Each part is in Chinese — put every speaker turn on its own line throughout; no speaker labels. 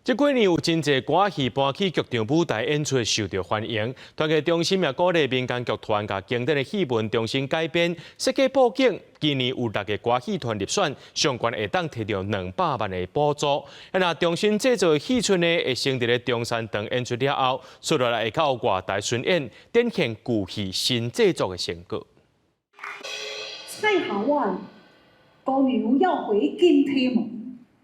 这几年有真侪歌戏搬去剧场舞台演出，受到欢迎。团结中心也鼓励民间剧团甲经典的戏文重新改编，设计布景。今年有6个歌戏团入选，相关会当摕到200万的补助。那重新制作的戏出呢，会先伫咧中山堂演出了后，出来会到外台巡演，展现旧戏新制作的成果。
赛下晚，公牛要回金体门。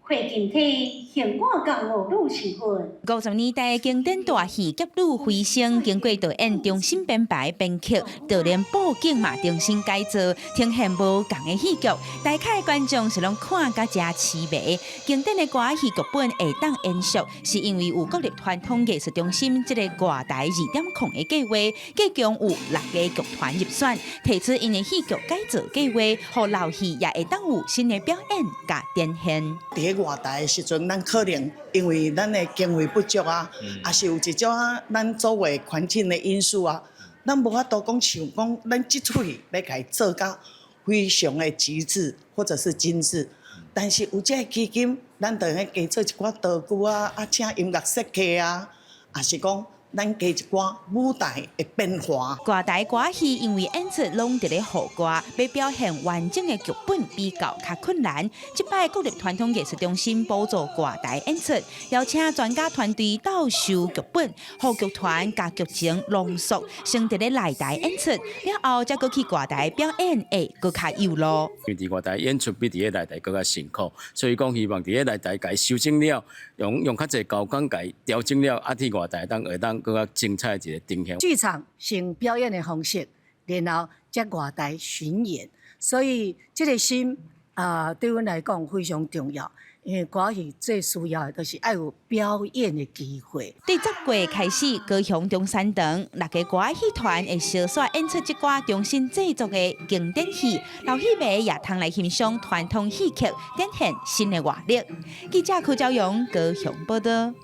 回金体，现我港澳路新婚。
50年代经典大戏《劫路飞升》，经过导演重新编排编剧，就连布景嘛重新改造，呈现无同的戏剧。大概观众是拢看甲真凄迷。经典的歌戏剧本会当延续，是因为有国立传统艺术中心这个外台2.0的计划，计共有6个剧团入选，提出因的戏剧改造计划，互老戏也会当有新的表演甲展现。
外台的时阵，咱可能因为咱的经费不足啊，也是有一种咱周围环境的因素啊，咱无法度讲像讲咱即出去要甲伊做到非常的极致或者是精致，但是有这个基金，咱就加做一寡道具啊，请音乐设计啊，也是讲。咱加一寡舞台的变化。
外台歌戏因为演出拢伫咧好歌，要表现完整的剧本比较较困难。这摆国立传统艺术中心补助外台演出，邀请专家团队导修剧本，互剧团甲剧情浓缩，先伫咧内台演出，了后再过去外台表演会更较有路。
因为伫外台演出比伫咧内台更加辛苦，所以讲希望伫咧内台改修正了，用较侪高工改调整了，伫外台会当。更加精彩一个呈现。
剧场先表演的方式，然后再外台巡演，所以这个心对阮来讲非常重要。因为歌戏最需要的就是要有表演的机会。
第10月开始，高雄中山堂6个歌戏团会小耍演出这挂重新制作的经典戏，老戏迷也通来欣赏传统戏曲，展现新的活力。记者柯昭阳高雄报道。